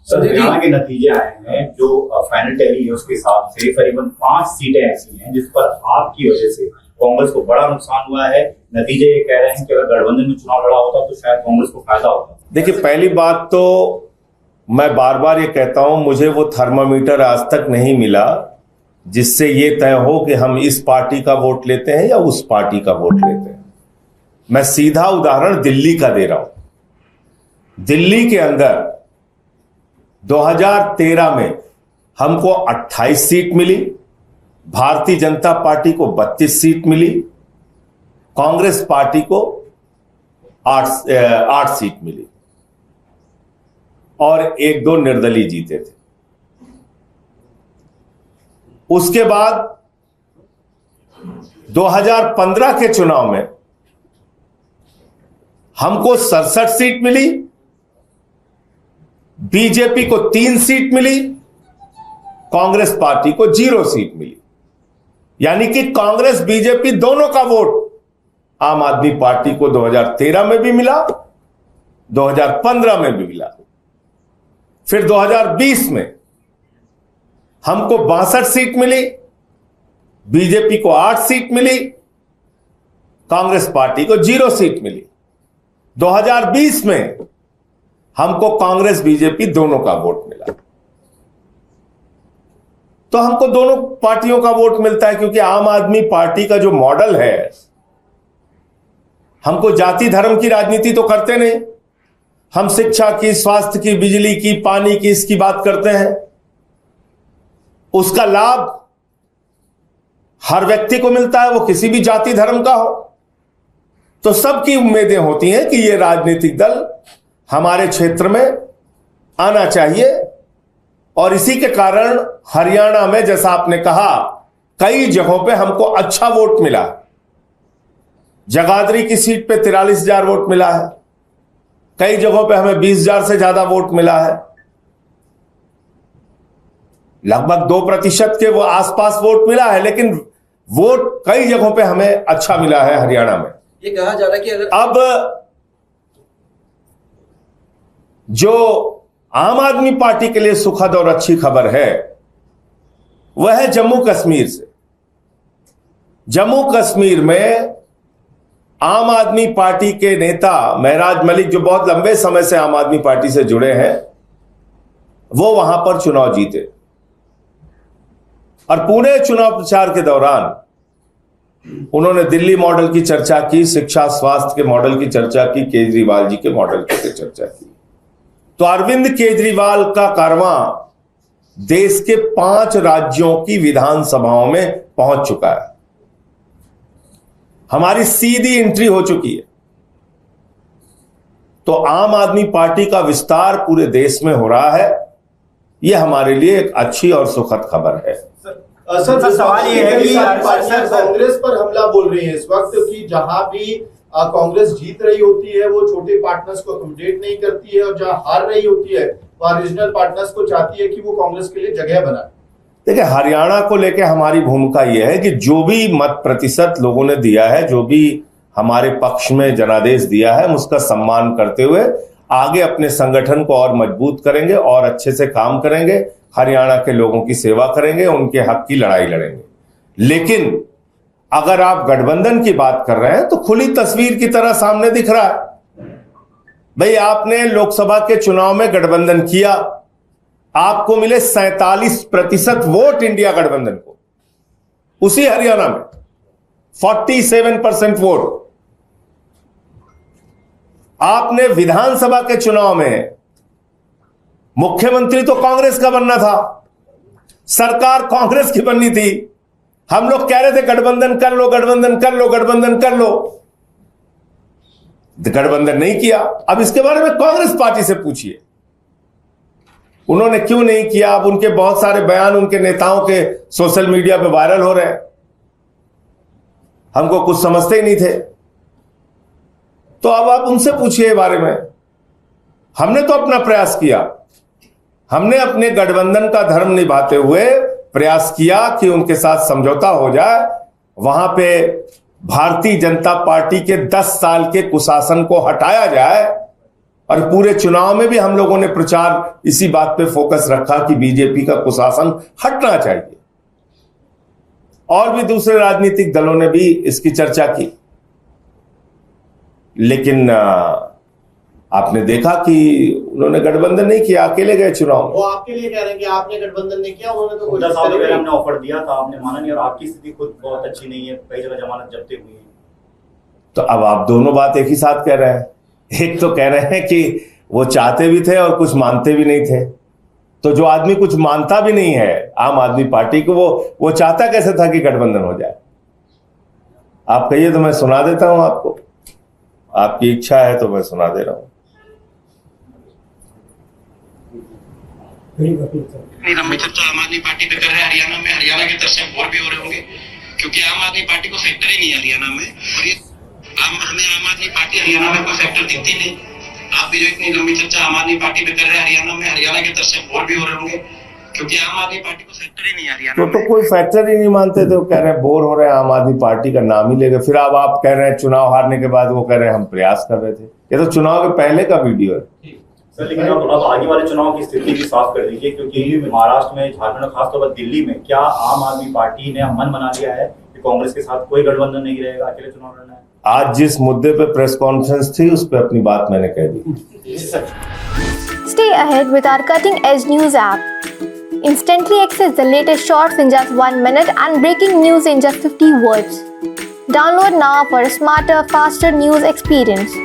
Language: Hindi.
सर हरियाणा के नतीजे आए हैं जो फाइनल टैली है उसके हिसाब से करीबन 5 सीटें ऐसी हैं जिस पर आपकी वजह से कांग्रेस को बड़ा नुकसान हुआ है। नतीजे ये कह रहे हैं कि अगर गठबंधन में चुनाव लड़ा होता तो शायद कांग्रेस को फायदा होता। देखिए, पहली बात तो मैं बार बार ये कहता हूं, मुझे वो थर्मामीटर आज तक नहीं मिला जिससे ये तय हो कि हम इस पार्टी का वोट लेते हैं या उस पार्टी का वोट लेते हैं। मैं सीधा उदाहरण दिल्ली का दे रहा हूं। दिल्ली के अंदर 2013 में हमको 28 सीट मिली, भारतीय जनता पार्टी को 32 सीट मिली, कांग्रेस पार्टी को 8 सीट मिली और 1-2 निर्दलीय जीते थे। उसके बाद 2015 के चुनाव में हमको 67 सीट मिली, बीजेपी को 3 सीट मिली, कांग्रेस पार्टी को 0 सीट मिली। यानी कि कांग्रेस बीजेपी दोनों का वोट आम आदमी पार्टी को 2013 में भी मिला, 2015 में भी मिला। फिर 2020 में हमको 62 सीट मिली, बीजेपी को 8 सीट मिली, कांग्रेस पार्टी को 0 सीट मिली। 2020 में हमको कांग्रेस बीजेपी दोनों का वोट मिला। तो हमको दोनों पार्टियों का वोट मिलता है क्योंकि आम आदमी पार्टी का जो मॉडल है, हमको जाति धर्म की राजनीति तो करते नहीं, हम शिक्षा की, स्वास्थ्य की, बिजली की, पानी की, इसकी बात करते हैं। उसका लाभ हर व्यक्ति को मिलता है, वो किसी भी जाति धर्म का हो। तो सबकी उम्मीदें होती हैं कि ये राजनीतिक दल हमारे क्षेत्र में आना चाहिए और इसी के कारण हरियाणा में, जैसा आपने कहा, कई जगहों पे हमको अच्छा वोट मिला। जगाधरी की सीट पे 43,000 वोट मिला है, कई जगहों पे हमें 20,000 से ज्यादा वोट मिला है। लगभग 2% के वो आसपास वोट मिला है, लेकिन वोट कई जगहों पे हमें अच्छा मिला है हरियाणा में। ये कहा जा रहा है कि अगर अब जो आम आदमी पार्टी के लिए सुखद और अच्छी खबर है वह है जम्मू कश्मीर से। जम्मू कश्मीर में आम आदमी पार्टी के नेता महराज मलिक, जो बहुत लंबे समय से आम आदमी पार्टी से जुड़े हैं, वो वहां पर चुनाव जीते और पूरे चुनाव प्रचार के दौरान उन्होंने दिल्ली मॉडल की चर्चा की, शिक्षा स्वास्थ्य के मॉडल की चर्चा की, केजरीवाल जी के मॉडल की चर्चा की। तो अरविंद केजरीवाल का कारवां देश के 5 राज्यों की विधानसभाओं में पहुंच चुका है। हमारी सीधी एंट्री हो चुकी है। तो आम आदमी पार्टी का विस्तार पूरे देश में हो रहा है। यह हमारे लिए एक अच्छी और सुखद खबर है। सर सवाल ये है कि कांग्रेस पर हमला बोल रही है इस वक्त कि जहां भी कांग्रेस जीत रही होती है वो छोटे पार्टनर्स को अकोमोडेट नहीं करती है और जहां हार रही होती है वहां रीजनल पार्टनर्स को चाहती है कि वो कांग्रेस के लिए जगह बनाए। देखिए, हरियाणा को लेकर हमारी भूमिका यह है कि जो भी मत प्रतिशत लोगों ने दिया है, जो भी हमारे पक्ष में जनादेश दिया है, हम उसका सम्मान करते हुए आगे अपने संगठन को और मजबूत करेंगे और अच्छे से काम करेंगे, हरियाणा के लोगों की सेवा करेंगे, उनके हक की लड़ाई लड़ेंगे। लेकिन अगर आप गठबंधन की बात कर रहे हैं तो खुली तस्वीर की तरह सामने दिख रहा है। भाई, आपने लोकसभा के चुनाव में गठबंधन किया, आपको मिले 47% वोट इंडिया गठबंधन को। उसी हरियाणा में 47% वोट। आपने विधानसभा के चुनाव में मुख्यमंत्री तो कांग्रेस का बनना था, सरकार कांग्रेस की बननी थी। हम लोग कह रहे थे गठबंधन कर लो, गठबंधन कर लो, गठबंधन कर लो। गठबंधन नहीं किया। अब इसके बारे में कांग्रेस पार्टी से पूछिए, उन्होंने क्यों नहीं किया। अब उनके बहुत सारे बयान उनके नेताओं के सोशल मीडिया पे वायरल हो रहे हैं। हमको कुछ समझते ही नहीं थे। तो अब आप उनसे पूछिए बारे में। हमने तो अपना प्रयास किया, हमने अपने गठबंधन का धर्म निभाते हुए प्रयास किया कि उनके साथ समझौता हो जाए, वहां पे भारतीय जनता पार्टी के 10 साल के कुशासन को हटाया जाए और पूरे चुनाव में भी हम लोगों ने प्रचार इसी बात पे फोकस रखा कि बीजेपी का कुशासन हटना चाहिए। और भी दूसरे राजनीतिक दलों ने भी इसकी चर्चा की, लेकिन आपने देखा कि उन्होंने गठबंधन नहीं किया, अकेले गए चुनाव में। वो आपके लिए कह रहे हैं कि आपने गठबंधन नहीं किया, उन्होंने तो हुड्डा साहब वगैरह हमने ऑफर दिया था, आपने माना नहीं, और आपकी स्थिति खुद बहुत अच्छी नहीं है, कई जगह जमानत जब्ती हुई है। तो अब आप दोनों बात एक ही साथ कह रहे हैं। एक तो कह रहे हैं कि वो चाहते भी थे और कुछ मानते भी नहीं थे। तो जो आदमी कुछ मानता भी नहीं है आम आदमी पार्टी को, वो चाहता कैसे था कि गठबंधन हो जाए? आप कहिए तो मैं सुना देता हूं आपको, आपकी इच्छा है तो मैं सुना दे रहा हूं। लंबी चर्चा आम आदमी पार्टी पे कर रहे हैं हरियाणा में। हरियाणा की तरफ से वोट भी हो रहे होंगे, क्योंकि आम आदमी पार्टी को सेक्टर ही नहीं है हरियाणा में। और ये हमें आम आदमी पार्टी हरियाणा में कोई सेक्टर दिखती नहीं। आप भी जो इतनी लंबी चर्चा आम आदमी पार्टी पे कर रहे हैं हरियाणा में, हरियाणा की तरफ से वोट भी हो रहे होंगे, क्योंकि आम आदमी पार्टी को सेक्टर ही नहीं है हरियाणा में। तो कोई फैक्टर ही नहीं मानते थे, वो कह रहे हैं बोर हो रहे हैं, आम आदमी पार्टी का नाम ही लेगा। फिर अब आप कह रहे हैं चुनाव हारने के बाद वो कह रहे हैं हम प्रयास कर रहे थे। ये तो चुनाव के पहले का वीडियो है सर। लेकिन अब आगे वाले चुनाव की स्थिति भी साफ कर दीजिए, क्योंकि महाराष्ट्र में, झारखंड में, खासतौर पर दिल्ली में क्या आम आदमी पार्टी ने मन बना लिया है कि कांग्रेस के साथ कोई गठबंधन नहीं रहेगा, अकेले चुनाव लड़ना है? आज जिस मुद्दे पे प्रेस कॉन्फ्रेंस थी उस पर अपनी बात मैंने कह दी। Stay ahead with our cutting edge news app. Instantly access the latest shorts in just 1 minute and breaking news in just 50 words. Download now for a smarter, faster news experience.